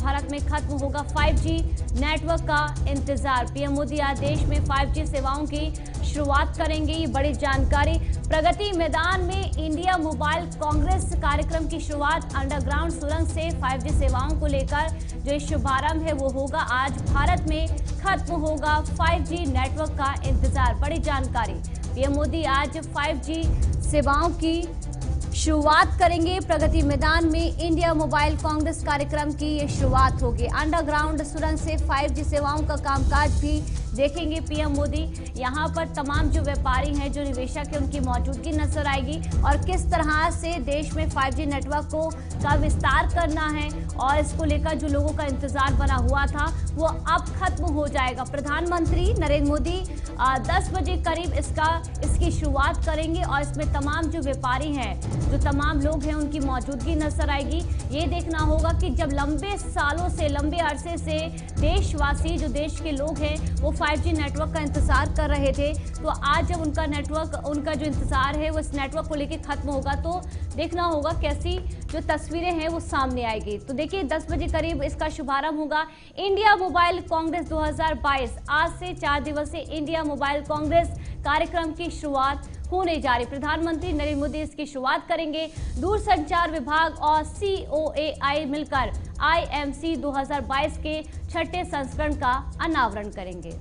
भारत में खत्म होगा 5G नेटवर्क का इंतजार। पीएम मोदी आज देश में 5G सेवाओं की शुरुआत करेंगे। ये बड़ी जानकारी। प्रगति मैदान में इंडिया मोबाइल कांग्रेस कार्यक्रम की शुरुआत। अंडरग्राउंड सुरंग से 5G सेवाओं को लेकर जो शुभारंभ है वो होगा। आज भारत में खत्म होगा 5G नेटवर्क का इंतजार। बड़ी जानकारी। पीएम मोदी आज 5G सेवाओं की शुरुआत करेंगे। प्रगति मैदान में इंडिया मोबाइल कांग्रेस कार्यक्रम की ये शुरुआत होगी। अंडरग्राउंड सुरंग से 5G सेवाओं का कामकाज भी देखेंगे पीएम मोदी। यहाँ पर तमाम जो व्यापारी हैं, जो निवेशक हैं, उनकी मौजूदगी नजर आएगी और किस तरह से देश में 5G नेटवर्क का विस्तार करना है और इसको लेकर जो लोगों का इंतजार बना हुआ था वो अब खत्म हो जाएगा। प्रधानमंत्री नरेंद्र मोदी 10 बजे करीब इसकी शुरुआत करेंगे और इसमें तमाम जो व्यापारी हैं, जो तमाम लोग हैं, उनकी मौजूदगी नजर आएगी। ये देखना होगा कि जब लंबे सालों से, लंबे अरसे से देशवासी, जो देश के लोग हैं, वो 5G नेटवर्क का इंतजार कर रहे थे, तो आज जब उनका जो इंतजार है वो इस नेटवर्क को लेकर खत्म होगा, तो देखना होगा कैसी जो तस्वीरें हैं वो सामने आएगी। तो देखिए 10 बजे करीब इसका शुभारंभ होगा। इंडिया मोबाइल कांग्रेस 2022 आज से 4 दिवसीय इंडिया मोबाइल कांग्रेस कार्यक्रम की शुरुआत होने जा रही। प्रधानमंत्री नरेंद्र मोदी इसकी शुरुआत करेंगे। दूरसंचार विभाग और COAI मिलकर IMC 2022 के 6ठे संस्करण का अनावरण करेंगे।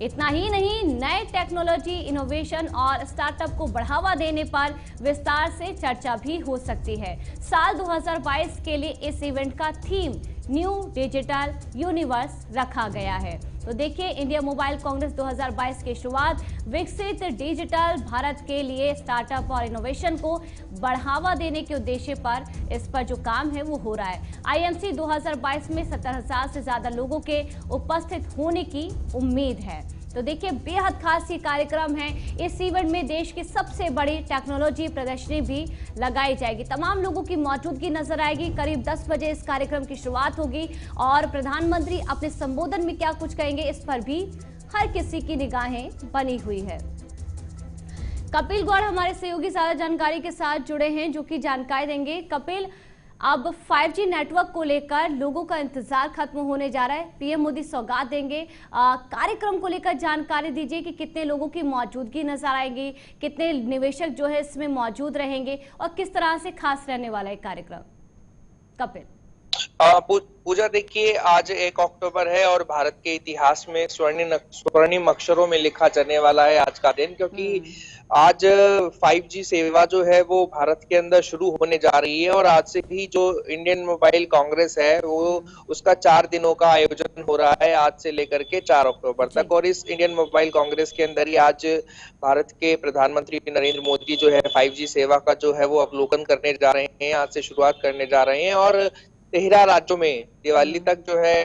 इतना ही नहीं, नए टेक्नोलॉजी, इनोवेशन और स्टार्टअप को बढ़ावा देने पर विस्तार से चर्चा भी हो सकती है। साल 2022 के लिए इस इवेंट का थीम न्यू डिजिटल यूनिवर्स रखा गया है। तो देखिए इंडिया मोबाइल कांग्रेस 2022 की शुरुआत विकसित डिजिटल भारत के लिए स्टार्टअप और इनोवेशन को बढ़ावा देने के उद्देश्य पर इस पर जो काम है वो हो रहा है। IMC 2022 में 70,000 से ज्यादा लोगों के उपस्थित होने की उम्मीद है। तो देखिए बेहद खास ये कार्यक्रम है। इस इवेंट में देश की सबसे बड़ी टेक्नोलॉजी प्रदर्शनी भी लगाई जाएगी। तमाम लोगों की मौजूदगी नजर आएगी। करीब 10 बजे इस कार्यक्रम की शुरुआत होगी और प्रधानमंत्री अपने संबोधन में क्या कुछ कहेंगे इस पर भी हर किसी की निगाहें बनी हुई है। कपिल गौड़ हमारे सहयोगी ज्यादा जानकारी के साथ जुड़े हैं, जो कि जानकारी देंगे। कपिल, अब 5G नेटवर्क को लेकर लोगों का इंतजार खत्म होने जा रहा है। पीएम मोदी सौगात देंगे। कार्यक्रम को लेकर जानकारी दीजिए कि कितने लोगों की मौजूदगी नजर आएगी, कितने निवेशक जो है इसमें मौजूद रहेंगे और किस तरह से खास रहने वाला है कार्यक्रम। कपिल। पूजा, देखिए आज 1 अक्टूबर है और भारत के इतिहास में स्वर्णिम अक्षरों में लिखा जाने वाला है आज का दिन, क्योंकि आज 5G सेवा जो है वो भारत के अंदर शुरू होने जा रही है और आज से ही जो इंडियन मोबाइल कांग्रेस है वो उसका 4 दिनों का आयोजन हो रहा है, आज से लेकर के 4 अक्टूबर तक। और इस इंडियन मोबाइल कांग्रेस के अंदर ही आज भारत के प्रधानमंत्री नरेंद्र मोदी जो है 5G सेवा का जो है वो अवलोकन करने जा रहे हैं, आज से शुरुआत करने जा रहे हैं। और 13 राज्यों में दिवाली तक जो है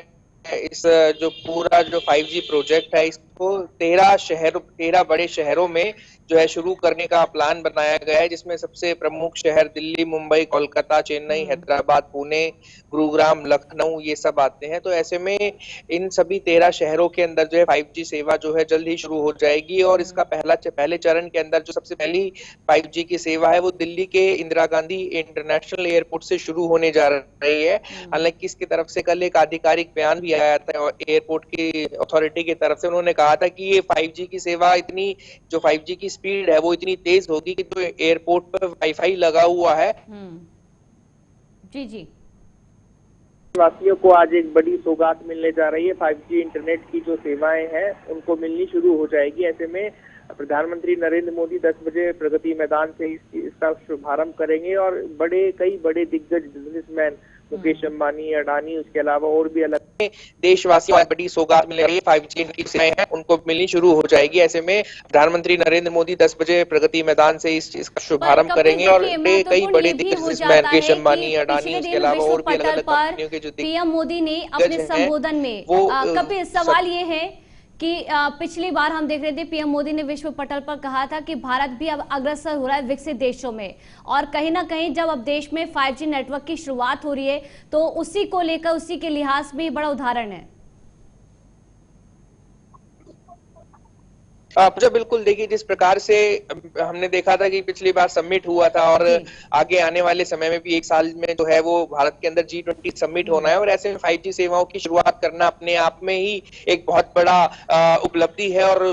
इस जो पूरा जो 5G प्रोजेक्ट है इसको 13 बड़े शहरों में जो है शुरू करने का प्लान बनाया गया है, जिसमें सबसे प्रमुख शहर दिल्ली, मुंबई, कोलकाता, चेन्नई, हैदराबाद, पुणे, गुरुग्राम, लखनऊ ये सब आते हैं। तो ऐसे में इन सभी 13 शहरों के अंदर जो है 5G सेवा जो है जल्द ही शुरू हो जाएगी। और इसका पहले चरण के अंदर जो सबसे पहली 5G की सेवा है वो दिल्ली के इंदिरा गांधी इंटरनेशनल एयरपोर्ट से शुरू होने जा रही है। हालांकि इसकी तरफ से कल एक आधिकारिक बयान भी आया था एयरपोर्ट की अथॉरिटी की तरफ से। उन्होंने कहा था कि ये 5G की सेवा इतनी, जो 5G की स्पीड है वो इतनी तेज होगी कि जो एयरपोर्ट पर वाईफाई लगा हुआ है। जी वासियों को आज एक बड़ी सौगात मिलने जा रही है। 5G इंटरनेट की जो सेवाएं हैं उनको मिलनी शुरू हो जाएगी। ऐसे में प्रधानमंत्री नरेंद्र मोदी 10 बजे प्रगति मैदान से इसका शुभारंभ करेंगे और कई बड़े दिग्गज बिजनेसमैन, मुकेश अंबानी, अडानी, उसके अलावा और भी अलग देशवासियों को बड़ी सौगात मिल रही है। 5G की सेवाएं हैं उनको मिलनी शुरू हो जाएगी। ऐसे में प्रधानमंत्री नरेंद्र मोदी 10 बजे प्रगति मैदान से इसका शुभारंभ करेंगे और कई बड़े बिजनेसमैन, मुकेश अंबानी, अडानी, उसके अलावा और भी अलग कंपनियों के जो पीएम मोदी ने अपने संबोधन में कपिल, सवाल ये है कि पिछली बार हम देख रहे थे पीएम मोदी ने विश्व पटल पर कहा था कि भारत भी अब अग्रसर हो रहा है विकसित देशों में, और कहीं ना कहीं जब अब देश में 5G नेटवर्क की शुरुआत हो रही है तो उसी को लेकर, उसी के लिहाज में बड़ा उदाहरण है। पूजा बिल्कुल, देखिए जिस प्रकार से हमने देखा था कि पिछली बार समिट हुआ था और जी। आगे आने वाले समय में भी एक साल में जो है वो भारत के अंदर G20 समिट होना है और ऐसे में 5G सेवाओं की शुरुआत करना अपने आप में ही एक बहुत बड़ा उपलब्धि है और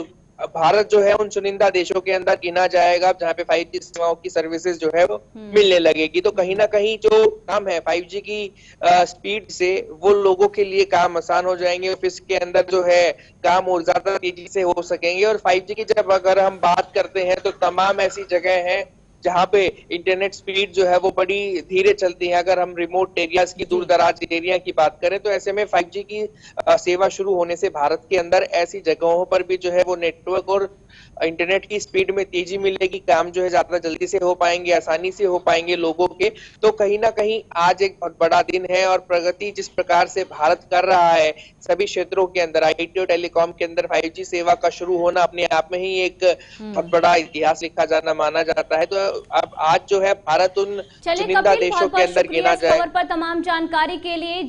भारत जो है उन चुनिंदा देशों के अंदर गिना जाएगा जहां पे 5G सेवाओं की सर्विसेज जो है वो मिलने लगेगी। तो कहीं ना कहीं जो काम है 5G की स्पीड से वो लोगों के लिए काम आसान हो जाएंगे, ऑफिस के अंदर जो है काम और ज्यादा तेजी से हो सकेंगे। और 5G की जब अगर हम बात करते हैं तो तमाम ऐसी जगह हैं जहां पे इंटरनेट स्पीड जो है वो बड़ी धीरे चलती है। अगर हम रिमोट एरियाज की, दूर दराज एरिया की बात करें तो ऐसे में 5G की सेवा शुरू होने से भारत के अंदर ऐसी जगहों पर भी जो है वो नेटवर्क और इंटरनेट की स्पीड में तेजी मिलेगी, काम जो है ज्यादा जल्दी से हो पाएंगे, आसानी से हो पाएंगे लोगों के। तो कहीं ना कहीं आज एक बहुत बड़ा दिन है और प्रगति जिस प्रकार से भारत कर रहा है सभी क्षेत्रों के अंदर, आईटी और टेलीकॉम के अंदर 5G सेवा का शुरू होना अपने आप में ही एक बहुत बड़ा इतिहास लिखा जाना माना जाता है। तो अब आज जो है भारत उन चलिए चुनिंदा कपिल, देशों बहुत के बहुत अंदर शुक्रिया गिना इस जाए। खबर पर तमाम जानकारी के लिए।